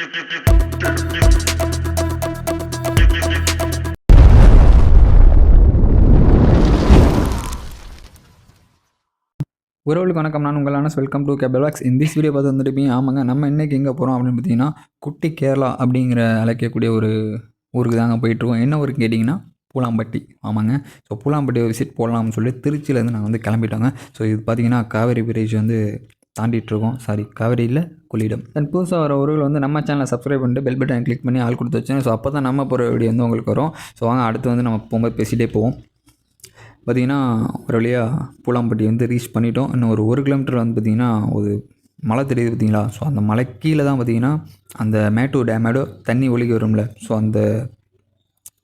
உறவுகளுக்கு வணக்கம். நான் உங்கள் அனஸ். Welcome to கேபிள்வாக்ஸ். இந்த வீடியோ பார்த்து வந்துட்டு ஆமாங்க, நம்ம இன்றைக்கி எங்கே போகிறோம் அப்படின்னு பார்த்தீங்கன்னா, குட்டி கேரளா அப்படிங்கிற அழைக்கக்கூடிய ஒரு ஊருக்கு தாங்க போயிட்டுருக்கோம். என்ன ஊருக்கு கேட்டிங்கன்னா, பூலாம்பட்டி. ஆமாங்க. ஸோ பூலாம்பட்டியை விசிட் போடலாம்னு சொல்லி திருச்சியிலேருந்து நாங்கள் வந்து கிளம்பிட்டோங்க. ஸோ இது பார்த்திங்கன்னா காவேரி பிரிட்ஜ் வந்து தாண்டிட்டுருக்கோம். சாரி, காவேரியில் கொள்ளிடம். தென் புதுசாக வர ஊர்கள் வந்து நம்ம சேனலை சப்ஸ்கிரைப் பண்ணிட்டு பெல் பட்டன் கிளிக் பண்ணி ஆள் கொடுத்து வச்சேன். ஸோ அப்போ தான் நம்ம போகிற வீடியோ வந்து உங்களுக்கு வரும். ஸோ வாங்க அடுத்து வந்து நம்ம போகும்போது பேசிகிட்டே போவோம். பார்த்திங்கன்னா ஒரு வழியாக பூலாம்பட்டி வந்து ரீச் பண்ணிட்டோம். இன்னும் ஒரு கிலோமீட்டர் வந்து பார்த்திங்கன்னா ஒரு மலை தெரியுது பார்த்திங்களா. ஸோ அந்த மலை கீழே தான் பார்த்திங்கன்னா அந்த மேட்டூர் டேமோட தண்ணி ஒழுகி வரும்ல. ஸோ அந்த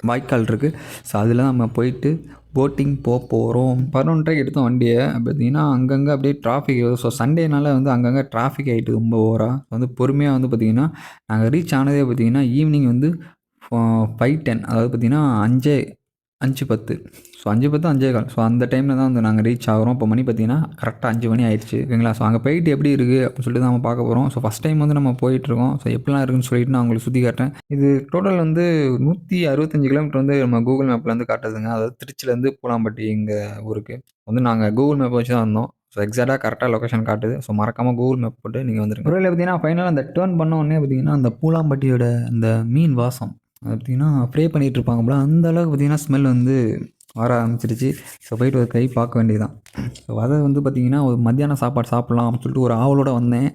வாய்க்கால் இருக்குது. ஸோ அதில் தான் நம்ம போயிட்டு போட்டிங் போகிறோம். 11:30 எடுத்தோம் வண்டியை. பார்த்திங்கன்னா அங்கங்கே அப்படியே டிராஃபிக். ஸோ சண்டேனால வந்து அங்கங்கே டிராஃபிக் ஆகிட்டு ரொம்ப ஓவராக. வந்து பொறுமையாக வந்து பார்த்திங்கன்னா நாங்கள் ரீச் ஆனதே பார்த்திங்கன்னா ஈவினிங் வந்து 5:10, அதாவது பார்த்திங்கன்னா 5:10. ஸோ 5:10 5:15. ஸோ அந்த டைமில் தான் வந்து நாங்கள் ரீச் ஆகிறோம். இப்போ மணி பார்த்திங்கன்னா கரெக்டாக 5 மணி ஆயிடுச்சு, ஓகேங்களா. ஸோ அங்கே போயிட்டு எப்படி இருக்குது அப்படின்னு சொல்லிட்டு தான் நம்ம பார்க்க போகிறோம். ஸோ ஃபஸ்ட் டைம் வந்து நம்ம போயிட்டுருக்கோம். ஸோ எப்படிலாம் இருக்குன்னு சொல்லிட்டு நான் உங்களுக்கு சுற்றி காட்டுறேன். இது டோட்டல் வந்து 165 கிலோமீட்டர் வந்து நம்ம கூகுள் மேப்பில் வந்து காட்டுதுங்க. அதாவது திருச்சியிலேருந்து பூலாம்பட்டி எங்கள் ஊருக்கு வந்து நாங்கள் கூகுள் மேப் வச்சு தான் வந்தோம். ஸோ எக்ஸாக்டாக கரெக்டாக லொக்கேஷன் காட்டுது. ஸோ மறக்காமல் கூகுள் மேப் போட்டு நீங்கள் வந்துருங்க. ஒருவேளை பார்த்திங்கன்னா ஃபைனலாக அந்த டேர்ன் பண்ண உடனே பார்த்திங்கன்னா அந்த பூலாம்பட்டியோட அந்த மீன் வாசம் அது பார்த்திங்கன்னா ஃப்ரே பண்ணிகிட்டு இருப்பாங்க போல. அந்த அளவுக்கு பார்த்திங்கன்னா ஸ்மெல் வந்து வர ஆரம்பிச்சிருச்சு. ஸோ போய்ட்டு ஒரு கை பார்க்க வேண்டியதுதான். ஸோ அதை வந்து பார்த்திங்கன்னா ஒரு மத்தியானம் சாப்பாடு சாப்பிட்லாம் அப்படின்னு சொல்லிட்டு ஒரு ஆவலோடு வந்தேன்.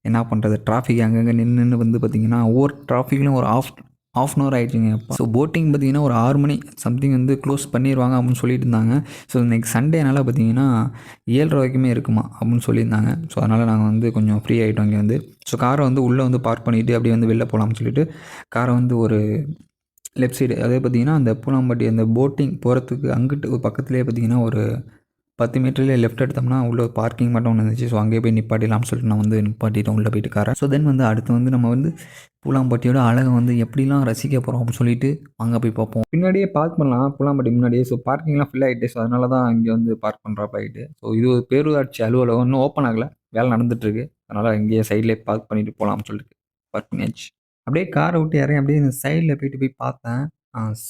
என்ன பண்ணுறது, டிராஃபிக் அங்கங்கே நின்று வந்து பார்த்திங்கன்னா ஒவ்வொரு டிராஃபிக்லையும் ஒரு ஆஃப் அன் ஹவர் ஆகிடுச்சிங்க. ஸோ போட்டிங் பார்த்திங்கன்னா ஒரு 6 மணி சம்திங் வந்து க்ளோஸ் பண்ணிடுவாங்க அப்படின்னு சொல்லிட்டு இருந்தாங்க. ஸோ இன்றைக்கி சண்டேனால பார்த்திங்கன்னா 7:30 வரைக்குமே இருக்குமா அப்படின்னு சொல்லியிருந்தாங்க. ஸோ அதனால் நாங்கள் வந்து கொஞ்சம் ஃப்ரீ ஆகிட்டோம் இங்கே வந்து. ஸோ காரை வந்து உள்ளே வந்து பார்க் பண்ணிவிட்டு அப்படியே வந்து வெளில போகலாம்னு சொல்லிட்டு காரை வந்து ஒரு லெஃப்ட் சைடு, அதே பார்த்திங்கன்னா அந்த பூலாம்பட்டி அந்த போட்டிங் போகிறதுக்கு அங்கிட்டு ஒரு பக்கத்துலேயே பார்த்திங்கன்னா ஒரு 10 மீட்டர்லேயே லெஃப்ட் எடுத்தோம்னா உள்ள பார்க்கிங் மட்டும் ஒன்று இருந்துச்சு. ஸோ அங்கேயே போய் நிப்பாட்டிடலாம்னு சொல்லிட்டு நான் வந்து நிப்பாட்டிட்டோம் உள்ளே போயிட்டு காரை. ஸோ தென் வந்து அடுத்து வந்து நம்ம வந்து பூலாம்பட்டியோட அழகை வந்து எப்படிலாம் ரசிக்க போகிறோம் அப்படின்னு சொல்லிட்டு அங்கே போய் பார்ப்போம். பின்னாடியே பார்க் பண்ணலாம் பூலாம்பட்டி முன்னாடியே. ஸோ பார்க்கிங்லாம் ஃபில் ஆகிட்டு. ஸோ அதனால தான் இங்கே வந்து பார்க் பண்ணுறப்ப ஆகிட்டு. ஸோ இது ஒரு பேரூராட்சி அலுவலகம், இன்னும் ஓப்பன் ஆகலை, வேலை நடந்துகிட்ருக்கு. அதனால் இங்கேயே சைட்லேயே பார்க் பண்ணிவிட்டு போகலாம்னு சொல்லிட்டு பார்க் பண்ணியாச்சு. அப்படியே காரை விட்டு இறங்கி அப்படியே இந்த சைடில் போய் பார்த்தேன்.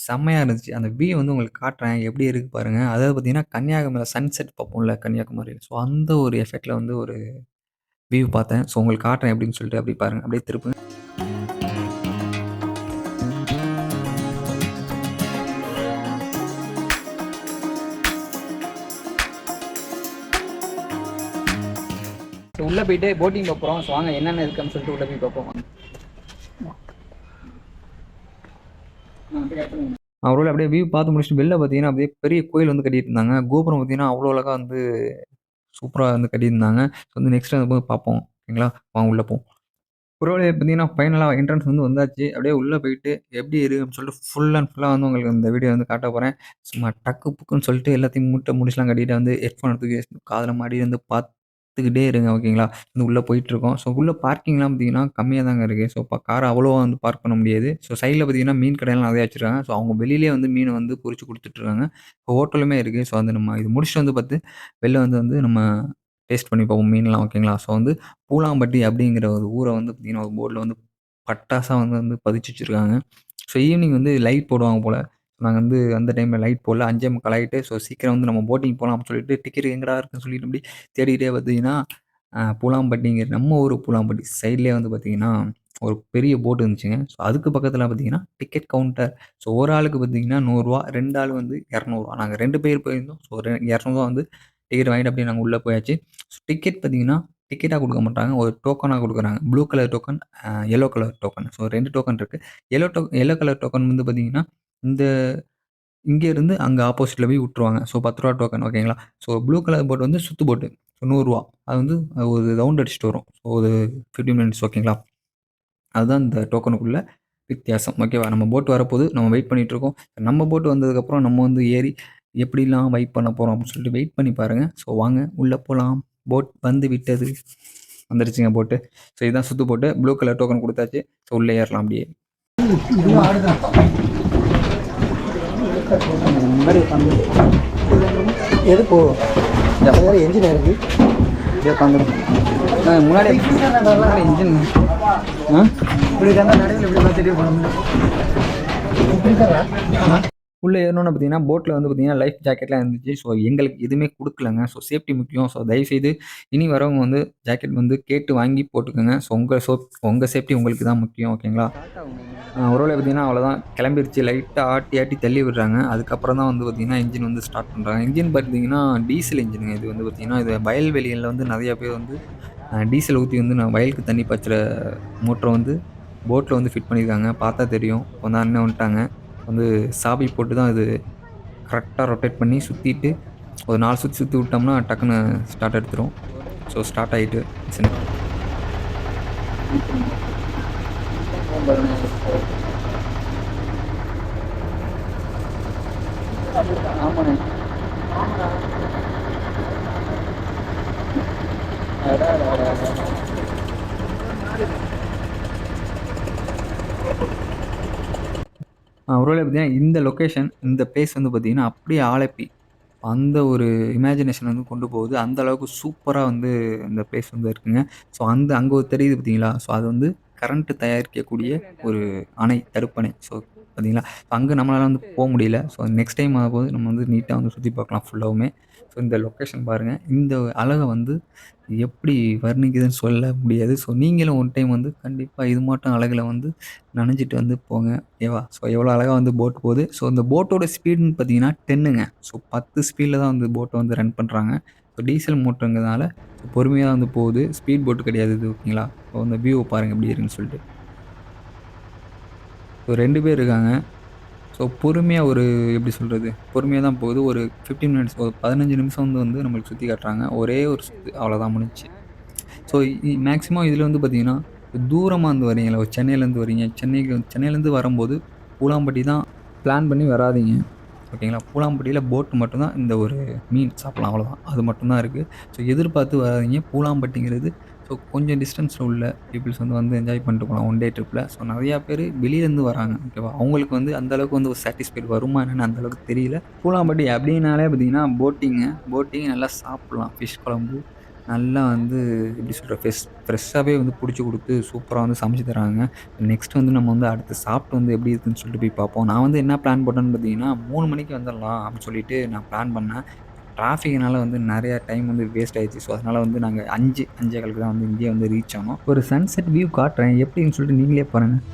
செம்மையாக இருந்துச்சு. அந்த வியூ வந்து உங்களுக்கு காட்டுறேன், எப்படி இருக்குது பாருங்கள். அதாவது பார்த்திங்கன்னா கன்னியாகுமரியில் சன்செட் பார்ப்போம்ல கன்னியாகுமரி. ஸோ அந்த ஒரு எஃபெக்டில் வந்து ஒரு வியூ பார்த்தேன். ஸோ உங்களுக்கு காட்டுறேன் எப்படின்னு சொல்லிட்டு அப்படி பாருங்கள். அப்படியே திருப்புங்க. ஸோ உள்ளே போயிட்டு போட்டிங் பார்ப்போம். ஸோ வாங்க என்னென்ன இருக்குன்னு சொல்லிட்டு உள்ளே போய் பார்ப்போம். அவரோட அப்படியே வியூ பார்த்து முடிச்சுட்டு வெளில பார்த்தீங்கன்னா அப்படியே பெரிய கோயில் வந்து கட்டிட்டு இருந்தாங்க. கோபுரம் பார்த்தீங்கன்னா அவ்வளோ அழகாக வந்து சூப்பராக வந்து கட்டியிருந்தாங்க. ஸோ வந்து நெக்ஸ்ட் வந்து போய் பார்ப்போம், ஓகேங்களா. வாங்க உள்ளே போவோம். ஒருவேளை பார்த்தீங்கன்னா ஃபைனலாக என்ட்ரன்ஸ் வந்து வந்தாச்சு. அப்படியே உள்ளே போயிட்டு எப்படி இருக்குன்னு சொல்லிட்டு ஃபுல்லாக வந்து உங்களுக்கு இந்த வீடியோ வந்து காட்ட போகிறேன். சும்மா டக்கு புக்குன்னு சொல்லிட்டு எல்லாத்தையும் முடிச்சுலாம் கட்டிட்டு வந்து ஹெட்ஃபோன் எடுத்து காதில் மாடி வந்து பார்த்துக்கிட்டே இருங்க, ஓகேங்களா. வந்து உள்ளே போயிட்டுருக்கோம். ஸோ உள்ளே பார்க்கிங்லாம் பார்த்தீங்கன்னா கம்மியாக தாங்க இருக்குது. ஸோ இப்போ காரை அவ்வளோவா வந்து பார்க் பண்ண முடியாது. ஸோ சைடில் பார்த்தீங்கன்னா மீன் கடையெல்லாம் நிறையா வச்சுருக்காங்க. ஸோ அவங்க வெளியிலே வந்து மீனை வந்து பொரிச்சு கொடுத்துட்ருக்காங்க. இப்போ ஹோட்டலுமே இருக்குது. ஸோ வந்து நம்ம இது முடிச்சுட்டு வந்து பார்த்து வெளில வந்து நம்ம டேஸ்ட் பண்ணி பார்ப்போம் மீன்லாம், ஓகேங்களா. ஸோ வந்து பூலாம்பட்டி அப்படிங்கிற ஒரு ஊரை வந்து பார்த்திங்கன்னா ஒரு போர்டில் வந்து பட்டாசாக வந்து பதிச்சு வச்சுருக்காங்க. ஸோ ஈவினிங் வந்து லைட் போடுவாங்க போல். நாங்கள் வந்து அந்த டைமில் லைட் போடல, 5:45 ஆகிட்டு. ஸோ சீக்கிரம் வந்து நம்ம போட்டிங் போகலாம் அப்படின்னு சொல்லிட்டு டிக்கெட் எங்கடா இருக்குன்னு சொல்லிட்டு அப்படி தேடிகிட்டே பார்த்தீங்கன்னா பூலாம்பட்டிங்கிற நம்ம ஊர் பூலாம்பட்டி சைட்லேயே வந்து பார்த்திங்கன்னா ஒரு பெரிய போட் இருந்துச்சுங்க. ஸோ அதுக்கு பக்கத்தில் பார்த்திங்கன்னா டிக்கெட் கவுண்டர். ஸோ ஒரு ஆளுக்கு பார்த்திங்கன்னா 100 ரூபா, 2 ஆள் வந்து 200 ரூபா. நாங்கள் 2 பேர் போயிருந்தோம். ஸோ 200 வந்து டிக்கெட் வாங்கிட்டு அப்படியே நாங்கள் உள்ளே போயாச்சு. ஸோ டிக்கெட் பார்த்திங்கன்னா டிக்கெட்டாக கொடுக்க மாட்டாங்க, ஒரு டோக்கனாக கொடுக்குறாங்க. Blue colour token, yellow colour token. So 2 token இருக்குது. எல்லோ கலர் டோக்கன் வந்து பார்த்திங்கன்னா இந்த இங்கேருந்து அங்கே ஆப்போசிட்டில் போய் விட்ருவாங்க. ஸோ 10 ரூபா டோக்கன், ஓகேங்களா. ஸோ ப்ளூ கலர் போட் வந்து சுற்று போட்டு. ஸோ 100 ரூபா. அது வந்து ஒரு ரவுண்ட் அடிச்சுட்டு வரும். ஸோ ஒரு 15 மினிட்ஸ், ஓகேங்களா. அதுதான் இந்த டோக்கனுக்குள்ள வித்தியாசம், ஓகேவா. நம்ம போட் வரப்போது நம்ம வெயிட் பண்ணிகிட்ருக்கோம். நம்ம போட்டு வந்ததுக்கப்புறம் நம்ம வந்து ஏறி எப்படிலாம் வைப் பண்ண போகிறோம் அப்படின்னு சொல்லிட்டு வெயிட் பண்ணி பாருங்கள். ஸோ வாங்க உள்ளே போகலாம். போட் வந்து விட்டது, வந்துருச்சுங்க போட்டு. ஸோ இதுதான் சுற்று போட்டு. ப்ளூ கலர் டோக்கன் கொடுத்தாச்சு. ஸோ உள்ளே ஏறலாம் அப்படியே. எது போ என்ஜின் இருக்கு. முன்னாடி இன்ஜின் உள்ளே ஏறணும்னு பார்த்தீங்கன்னா போட்டில் வந்து பார்த்தீங்கன்னா லைஃப் ஜாக்கெட்லாம் இருந்துச்சு. ஸோ எங்களுக்கு எதுவுமே கொடுக்கலங்க. ஸோ சேஃப்டி முக்கியம். ஸோ தயவுசெய்து இனி வரவங்க வந்து ஜாக்கெட் வந்து கேட்டு வாங்கி போட்டுக்கோங்க. ஸோ உங்கள் சேஃப்டி உங்களுக்கு தான் முக்கியம். ஓகேங்களா? ஒரு வேளை பார்த்தீங்கன்னா அவ்வளோதான் கிளம்பிருச்சு. லைட்டாக ஆட்டி ஆட்டி தள்ளி விடுறாங்க. அதுக்கப்புறம் தான் வந்து பார்த்தீங்கன்னா இன்ஜின் வந்து ஸ்டார்ட் பண்ணுறாங்க. இன்ஜின் பார்த்தீங்கன்னா டீசல் இன்ஜினுங்க. இது வந்து பார்த்தீங்கன்னா இது வயல்வெளிகளில் வந்து நிறையா பேர் வந்து டீசல் ஊற்றி வந்து நான் வயலுக்கு தண்ணி பாய்ச்சுற மோட்டரை வந்து போட்டில் வந்து ஃபிட் பண்ணியிருக்காங்க. பார்த்தா தெரியும். கொஞ்சம் அண்ணன் வந்துட்டாங்க. வந்து சாவி போட்டு தான் இது கரெக்டாக ரொட்டேட் பண்ணி சுற்றிட்டு ஒரு 4 சுற்றி சுற்றி விட்டோம்னா டக்குன்னு ஸ்டார்ட் எடுத்துரும். ஸோ ஸ்டார்ட் ஆகிட்டு ஒருவேளை பார்த்தீங்கன்னா இந்த லொக்கேஷன் இந்த பிளேஸ் வந்து பார்த்தீங்கன்னா அப்படியே ஆலப்பி அந்த ஒரு இமேஜினேஷன் வந்து கொண்டு போகுது. அந்த அளவுக்கு சூப்பராக வந்து இந்த பிளேஸ் வந்து இருக்குங்க. ஸோ அங்கே ஒரு தெரியுது பார்த்தீங்களா? ஸோ அது வந்து கரண்ட்டு தயாரிக்கக்கூடிய ஒரு அணை, தடுப்பணை. ஸோ பார்த்தீங்களா? அங்கே நம்மளால வந்து முடியல. ஸோ நெக்ஸ்ட் டைம் ஆகும்போது நம்ம வந்து நீட்டாக வந்து சுற்றி பார்க்கலாம் ஃபுல்லாவுமே. ஸோ இந்த லொக்கேஷன் பாருங்கள். இந்த அழகை வந்து எப்படி வர்ணிக்குதுன்னு சொல்ல முடியாது. ஸோ நீங்களும் ஒன் டைம் வந்து கண்டிப்பாக இது மாட்டும் அழகுல வந்து நனைஞ்சிட்டு வந்து போங்க. ஓகேவா? ஸோ எவ்வளோ அழகாக வந்து போட் போகுது. ஸோ இந்த போட்டோட ஸ்பீடுன்னு பார்த்தீங்கன்னா 10ங்க. ஸோ 10 ஸ்பீடில் தான் வந்து போட்டை வந்து ரன் பண்ணுறாங்க. ஸோ டீசல் மோட்டருங்கிறதுனால பொறுமையாக வந்து போகுது. ஸ்பீட் போட்டு கிடையாது இது. ஓகேங்களா? ஸோ அந்த வியூவை பாருங்கள் எப்படி இருக்குன்னு சொல்லிட்டு. ஸோ 2 பேர் இருக்காங்க. ஸோ பொறுமையாக ஒரு எப்படி சொல்கிறது, பொறுமையாக தான் போகுது. ஒரு 15 மினிட்ஸ் ஒரு 15 நிமிஷம் வந்து நம்மளுக்கு சுற்றி காட்டுறாங்க. ஒரே ஒரு சுத்து அவ்வளோதான் முடிஞ்சுச்சு. ஸோ மேக்ஸிமம் இதில் வந்து பார்த்தீங்கன்னா தூரமாக இருந்து வரீங்களா, ஒரு சென்னையிலேருந்து வரீங்க, சென்னையிலேருந்து வரும்போது பூலாம்பட்டி தான் பிளான் பண்ணி வராதீங்க. ஓகேங்களா? பூலாம்பட்டியில் போட்டு மட்டும்தான் இந்த ஒரு மீன் சாப்பிட்லாம் அவ்வளோதான். அது மட்டும்தான் இருக்குது. ஸோ எதிர்பார்த்து வராதீங்க. பூலாம்பட்டிங்கிறது ஸோ கொஞ்சம் டிஸ்டன்ஸில் உள்ள பீப்புள்ஸ் வந்து என்ஜாய் பண்ணிட்டு போகலாம் ஒன் டே ட்ரிப்பில். ஸோ நிறையா பேர் வெளியிலேருந்து வராங்க. ஓகேவா? அவங்களுக்கு வந்து அந்தளவுக்கு வந்து ஒரு சாட்டிஸ்ஃபைட் வருமா என்னென்னு அந்தளவுக்கு தெரியல. பூலாம்பட்டி அப்படின்னாலே பார்த்தீங்கன்னா போட்டிங் நல்லா சாப்பிட்லாம். ஃபிஷ் குழம்பு நல்லா வந்து எப்படி சொல்கிற ஃப்ரெஷ்ஷாகவே வந்து பிடிச்சி கொடுத்து சூப்பராக வந்து சமைச்சு தராங்க. நெக்ஸ்ட் வந்து நம்ம வந்து அடுத்து சாப்பிட்டு வந்து எப்படி இருக்குதுன்னு சொல்லிட்டு போய் பார்ப்போம். நான் வந்து என்ன பிளான் போட்டேன்னு பார்த்தீங்கன்னா 3 மணிக்கு வந்துடலாம் அப்படின்னு சொல்லிட்டு நான் பிளான் பண்ணேன். டிராஃபிக்னால வந்து நிறையா டைம் வந்து வேஸ்ட் ஆயிடுச்சு. ஸோ அதனால் வந்து நாங்கள் 5:15க்கு தான் வந்து இங்கேயே வந்து ரீச் ஆனோம். ஒரு சன்செட் வியூ காட்டுறேன் எப்படின்னு சொல்லிட்டு நீங்களே பாருங்கள்.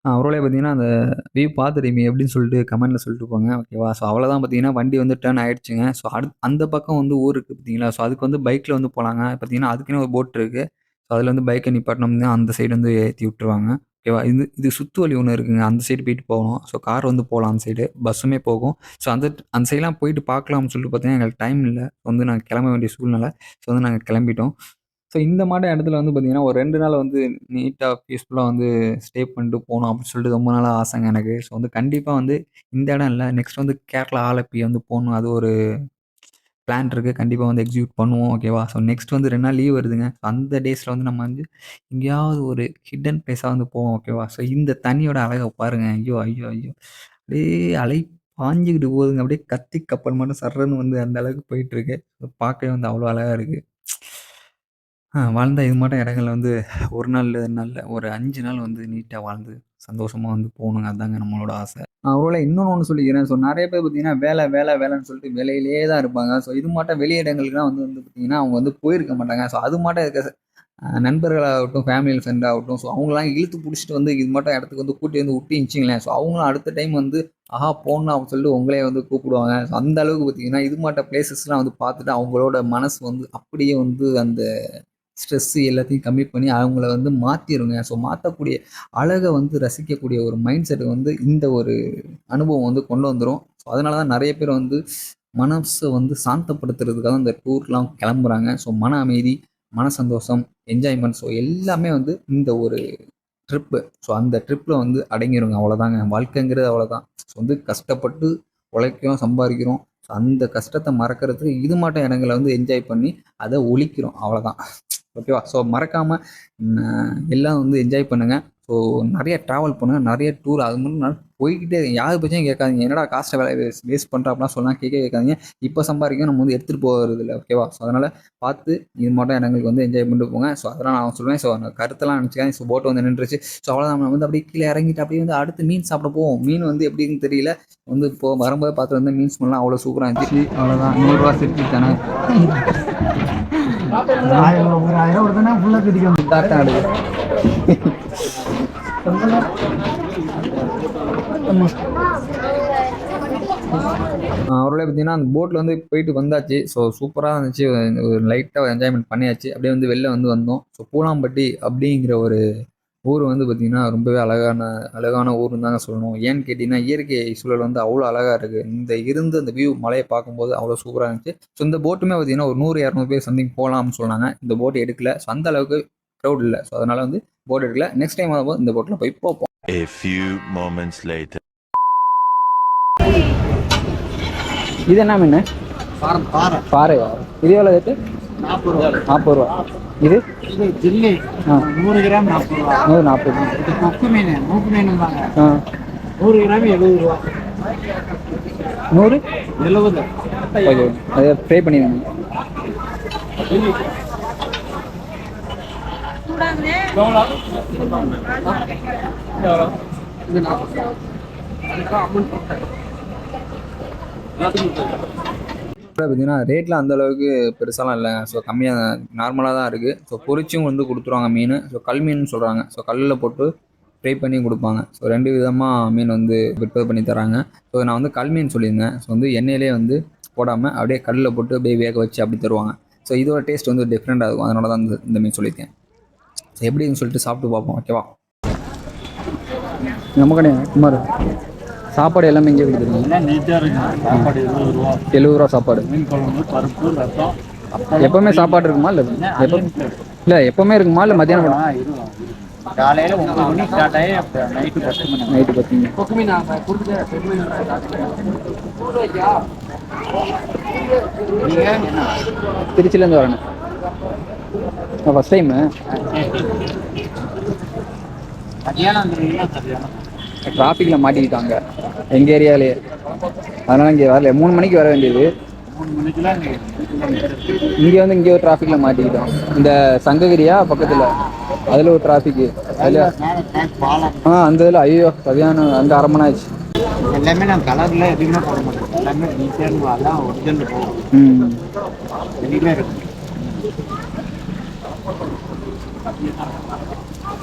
அவரோட பார்த்தீங்கன்னா, அந்த வியூ பார்த்துட்டீங்க எப்படின்னு சொல்லிட்டு கமெண்ட்ல சொல்லிட்டு போங்க. ஓகேவா? ஸோ அவ்வளோதான் பார்த்தீங்கன்னா, வண்டி வந்து டர்ன் ஆயிடுச்சுங்க. ஸோ அந்த பக்கம் வந்து ஊர் இருக்கு பார்த்தீங்களா? ஸோ அதுக்கு வந்து பைக்ல வந்து போலாங்க. பார்த்தீங்கன்னா, அதுக்குன்னு ஒரு போட் இருக்கு. ஸோ அதில வந்து பைக்கை நிப்பாட்டினோம்னா அந்த சைடு வந்து ஏத்தி விட்டுருவாங்க. ஓகேவா? இது சுத்து வழி ஒண்ணு இருக்குங்க. அந்த சைடு போயிட்டு போகணும். ஸோ கார் வந்து போலாம் அந்த சைடு. பஸ்ஸுமே போகும். ஸோ அந்த சைட்லாம் போயிட்டு பார்க்கலாம்னு சொல்லிட்டு பார்த்தீங்கன்னா, எங்களுக்கு டைம் இல்ல. வந்து நாங்க கிளம்ப வேண்டிய சூழ்நிலை. ஸோ வந்து நாங்க கிளம்பிட்டோம். ஸோ இந்த மாட்ட இடத்துல வந்து பார்த்தீங்கன்னா, ஒரு 2 நாள் வந்து நீட்டா, பீஸ்ஃபுல்லா வந்து ஸ்டே பண்ணிட்டு போணும் அப்படின்னு சொல்லிட்டு ரொம்ப நாளா ஆசைங்க எனக்கு. ஸோ வந்து கண்டிப்பா வந்து இந்த இடம் இல்ல. நெக்ஸ்ட் வந்து கேரளா ஆலப்பி வந்து போணும். அது ஒரு பிளான் இருக்கு. கண்டிப்பா வந்து எக்ஸிக்யூட் பண்ணுவோம். ஓகேவா? ஸோ நெக்ஸ்ட் வந்து 2 நாள் லீவ் வருதுங்க. அந்த டேஸ்ல வந்து நம்ம வந்து எங்கேயாவது ஒரு ஹிடன் பிளேஸா வந்து போவோம். ஓகேவா? ஸோ இந்த தண்ணியோட அழக பாருங்க. ஐயோ! ஐயோ! ஐயோ! அப்படியே அலை பாஞ்சுகிட்டு போகுதுங்க. அப்படியே கத்தி கப்பல் மாட்டம் சர்ருன்னு வந்து அந்த அளவுக்கு போயிட்டுருக்கு. பார்க்கவே வந்து அவ்வளோ அழகா இருக்கு. வாழ்ந்தா இது மாட்டம் இடங்கள்ல வந்து 1 நாள், 2 நாள்ல ஒரு 5 நாள் வந்து நீட்டா வாழ்ந்து, சந்தோஷமா வந்து போகணுங்க. அதாங்க நம்மளோட ஆசை. ஒருவேளை இன்னொன்னு சொல்லிக்கிறேன். ஸோ நெறைய பேர் பார்த்தீங்கன்னா, வேலைன்னு சொல்லிட்டு வேலையிலேயே தான் இருப்பாங்க. ஸோ இது மாட்டம் வெளி இடங்களுக்குலாம் வந்து பார்த்தீங்கன்னா, அவங்க வந்து போயிருக்க மாட்டாங்க. ஸோ அது மாட்டம் இருக்க நண்பர்களாகட்டும், ஃபேமிலி ஃப்ரெண்ட் ஆகட்டும், ஸோ அவங்கலாம் இழுத்து புடிச்சிட்டு வந்து இது மாட்டம் இடத்துக்கு வந்து கூட்டி வந்து விட்டீங்கன்னு ஸோ அவங்களும் அடுத்த டைம் வந்து போணும் அப்படின்னு சொல்லிட்டு உங்களே வந்து கூப்பிடுவாங்க. ஸோ அந்த அளவுக்கு பார்த்தீங்கன்னா, இது மாட்ட பிளேஸஸ்லாம் வந்து பார்த்துட்டு அவங்களோட மனசு வந்து அப்படியே வந்து அந்த ஸ்ட்ரெஸ்ஸு எல்லாத்தையும் கம்மி பண்ணி அவங்கள வந்து மாற்றிருங்க. ஸோ மாற்றக்கூடிய அழகை வந்து ரசிக்கக்கூடிய ஒரு மைண்ட் செட் வந்து இந்த ஒரு அனுபவம் வந்து கொண்டு வந்துடும். ஸோ அதனால தான் நிறைய பேர் வந்து மனசை வந்து சாந்தப்படுத்துறதுக்காக இந்த டூர்லாம் கிளம்புறாங்க. ஸோ மன அமைதி, மன சந்தோஷம், என்ஜாய்மெண்ட் ஸோ எல்லாமே வந்து இந்த ஒரு ட்ரிப்பு. ஸோ அந்த ட்ரிப்பில் வந்து அடங்கிருங்க. அவ்வளோதாங்க. வாழ்க்கைங்கிறது அவ்வளோதான். ஸோ வந்து கஷ்டப்பட்டு உழைக்கிறோம், சம்பாதிக்கிறோம். ஸோ அந்த கஷ்டத்தை மறக்கிறதுக்கு இது மாட்டம் இடங்களை வந்து என்ஜாய் பண்ணி அதை ஒழிக்கிறோம். அவ்வளோதான். ஓகேவா? ஸோ மறக்காமல் எல்லாம் வந்து என்ஜாய் பண்ணுங்கள். ஸோ நிறைய ட்ராவல் பண்ணுங்கள், நிறைய டூர் அது மட்டும் நான் போய்கிட்டே யார் பற்றியும் கேட்காதீங்க. என்னடா காஸ்ட்டை வேலை வேஸ்ட் பண்ணுற அப்படிலாம் சொன்னால் கேட்காதீங்க. இப்போ சம்பாதிக்கும் நம்ம வந்து எடுத்துகிட்டு போகிறது இல்லை. ஓகேவா? ஸோ அதனால் பார்த்து இது மட்டும் இடங்களுக்கு வந்து என்ஜாய் பண்ணிட்டு போங்க. ஸோ அதெல்லாம் நான் சொல்லுவேன். ஸோ அந்த கருத்தெல்லாம் நினச்சிக்காங்க. ஸோ போட்டு வந்து நின்றுச்சு. ஸோ அவ்வளோதான். நம்ம வந்து அப்படியே கீழே இறங்கிட்டு அப்படியே வந்து அடுத்து மீன் சாப்பிட போவோம். மீன் வந்து எப்படின்னு தெரியல. வந்து இப்போ வரும்போது பார்த்து வந்து மீன் ஸ்மெல்லாம் அவ்வளோ சூப்பராக இருந்துச்சு. அவ்வளோதான். 100 ரூபா செட்டு தானே. 1000 கொடுத்தனா ஃபுல்லாக கட்டிக்க தாட்டம் ஆடுது. அவரோட பார்த்தீங்கன்னா அந்த போட்டில் வந்து போயிட்டு வந்தாச்சு. ஸோ சூப்பராக இருந்துச்சு. ஒரு லைட்டாக என்ஜாய்மெண்ட் பண்ணியாச்சு. அப்படியே வந்து வெளில வந்து வந்தோம். ஸோ பூலாம்பட்டி அப்படிங்கிற ஒரு ஊர் வந்து பார்த்திங்கன்னா ரொம்பவே அழகான ஊர்னு தாங்க சொல்லணும். ஏன்னு கேட்டிங்கன்னா இயற்கை சூழல் வந்து அவ்வளோ அழகாக இருக்குது. அந்த வியூ மலையை பார்க்கும்போது அவ்வளோ சூப்பராக இருந்துச்சு. ஸோ இந்த போட்டுமே பார்த்திங்கன்னா ஒரு 100-200 பேர் சம்திங் போகலாம்னு சொன்னாங்க. இந்த போட்டு எடுக்கல. ஸோ அந்த அளவுக்கு க்ரௌட் இல்லை. ஸோ அதனால் வந்து போட் எடுக்கல. நெக்ஸ்ட் டைம் வரும்போது இந்த போட்டில் போய் பார்ப்போம். A few moments later. இது என்ன மீன்? பாறையா? இது எவ்வளோ ரேட்டு? 40 ரூபா. இது ஜில்லி 100 கிராம் 40 ரூபா. 140. இது கொக்கு மீன், மூக்கு மீன் 100 கிராம் 70 ரூபா. 100 70. ஓகே, அதை ஃப்ரை பண்ணிடுங்க. பார்த்தீங்கன்னா ரேட்லாம் அந்த அளவுக்கு பெருசாலாம் இல்லை. ஸோ கம்மியாக நார்மலாக தான் இருக்குது. ஸோ பொரிச்சும் வந்து கொடுத்துருவாங்க மீன். ஸோ கல் மீன் சொல்கிறாங்க. ஸோ கல்லில் போட்டு ஃப்ரை பண்ணி கொடுப்பாங்க. ஸோ 2 விதமாக மீன் வந்து ப்ரிப்பேர் பண்ணி தராங்க. ஸோ நான் வந்து கல் மீன் சொல்லியிருந்தேன். ஸோ வந்து எண்ணெயிலே வந்து போடாமல் அப்படியே கல்லில் போட்டு அப்படியே வேக வச்சு அப்படி தருவாங்க. ஸோ இதோட டேஸ்ட் வந்து டிஃப்ரெண்ட்டாக இருக்கும். அதனால தான் இந்த மீன் சொல்லியிருக்கேன். ஸோ எப்படின்னு சொல்லிட்டு சாப்பிட்டு பார்ப்போம். ஓகேவா? நம்ம கிடையாது குமார். சாப்பாடு எல்லாமே இங்கே கொடுத்துருங்க. சாப்பாடு 70 ரூபா. 70 ரூபா சாப்பாடு. மீன் குழம்பு, பருப்பு, ரசம். எப்போவுமே சாப்பாடு இருக்குமா? இல்லை எப்போவுமே இருக்குமா? இல்லை மத்தியானம் காலையில் 9 மணி ஸ்டார்ட் ஆகி நைட்டு 10 மணி. நைட்டு 10 மணி. கொக்கு மீன் திருச்சிலேருந்து வரேன். ஃபஸ்ட் டைமு மதியானம் டிராஃபிக்கில் மாட்டிக்கிட்டாங்க எங்கள் ஏரியாவிலே. அதனால் இங்கே வரல. 3 மணிக்கு வர வேண்டியது. 3 மணிக்கெலாம் இங்கே ஒரு டிராஃபிக்கில் மாட்டிக்கிட்டோம். இந்த சங்ககிரியா பக்கத்தில் அதில் ஒரு டிராஃபிக்கு. அதில் அந்த இதில் ஐயோ சரியான அங்கே 1/2 மணி ஆச்சு. எல்லாமே நான் கலரில் எதுவுமே போட மாட்டேன். எல்லாமே டீட்டெயில் அதான் ஒரிஜினல் போகும். வெளியில இருக்கு.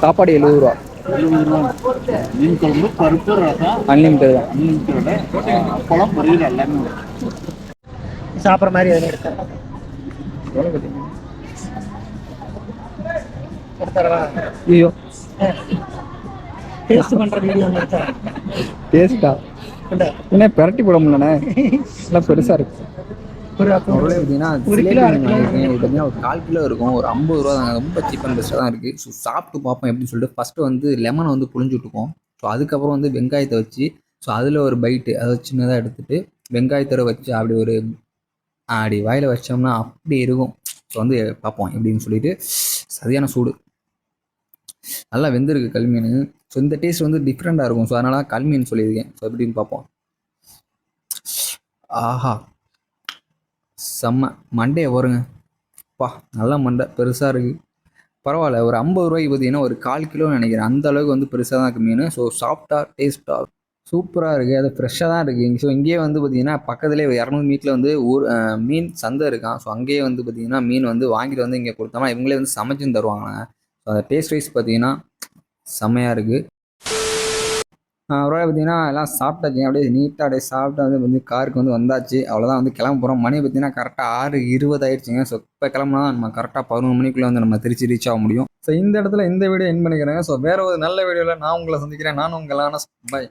சாப்பாடு 70 ரூபா. 70 ரூபா. மீன் குழம்பு, பருப்பு, ரசம் அன்லிமிட்டட் தான். அன்லிமிட்டோட அப்பளம், பொரியல் எல்லாமே சாப்பிட்ற மாதிரி எதுவும் எடுத்தேன். ஐயோ டேஸ்ட் பண்ணுற வீடியோ எடுத்தேன். டேஸ்ட்டா என்ன பெரட்டி போட முடியலண்ணே. எல்லாம் பெருசாக இருக்கு. பார்த்தீங்கன்னா பார்த்தீங்கன்னா ஒரு 1/4 கிலோ இருக்கும். ஒரு 50 ரூபா தாங்க. ரொம்ப சீப் அண்ட் பெஸ்ட்டாக தான் இருக்குது. ஸோ சாப்பிட்டு பார்ப்போம் எப்படின்னு சொல்லிட்டு ஃபஸ்ட்டு வந்து லெமனை வந்து புழிஞ்சு விட்டுக்குவோம். ஸோ அதுக்கப்புறம் வந்து வெங்காயத்தை வச்சு ஸோ அதில் ஒரு பைட்டு அதை சின்னதாக எடுத்துகிட்டு வெங்காயத்தோட வச்சு அப்படி ஒரு அப்படி வாயில் வச்சோம்னா அப்படி இருக்கும். ஸோ வந்து பார்ப்போம் எப்படின்னு சொல்லிட்டு. சரியான சூடு, நல்லா வெந்திருக்கு கல்மீன். ஸோ இந்த டேஸ்ட் வந்து டிஃப்ரெண்ட்டாக இருக்கும். ஸோ அதனால கல்மீன் சொல்லியிருக்கேன். ஸோ எப்படின்னு பார்ப்போம். ஆஹா செம்ம மண்டையை வருங்க. பா நல்லா மண்டை பெருசாக இருக்குது. பரவாயில்ல. ஒரு 50 ரூபாய்க்கு பார்த்தீங்கன்னா ஒரு 1/4 கிலோன்னு நினைக்கிறேன். அந்த அளவுக்கு வந்து பெருசாக தான் இருக்குது மீன். ஸோ சாஃப்டாக டேஸ்ட்டாக சூப்பராக இருக்குது. அது ஃப்ரெஷ்ஷாக தான் இருக்குது. ஸோ இங்கேயே வந்து பார்த்திங்கன்னா பக்கத்துலேயே 200 மீட்டரில் வந்து மீன் சந்தை இருக்கான். ஸோ அங்கேயே வந்து பார்த்திங்கன்னா மீன் வந்து வாங்கிட்டு வந்து இங்கே கொடுத்தோம்னா இவங்களே வந்து சமைச்சுன்னு தருவாங்க. ஸோ அந்த டேஸ்ட் வைஸ் பார்த்திங்கன்னா செம்மையாக இருக்குது. அப்புறம் பார்த்தீங்கன்னா எல்லாம் சாப்பிட்டாச்சு, அப்படியே நீட்டாக அப்படியே சாப்பிட்டு வந்து காருக்கு வந்தாச்சு. அவ்வளோதான் கிளம்ப போகிறோம். மணி பார்த்தீங்கன்னா கரெக்டாக 6:20 ஆயிடுச்சுங்க. ஸோ இப்போ கிளம்புனா நம்ம கரெக்டாக 11 மணிக்குள்ளே நம்ம திருச்சி ரீச் ஆக முடியும். ஸோ இந்த இடத்துல இந்த வீடியோ என் பண்ணிக்கிறேங்க. ஸோ வேற ஒரு நல்ல வீடியோவில் நான் உங்களை சந்திக்கிறேன். நான் உங்களான பாய்.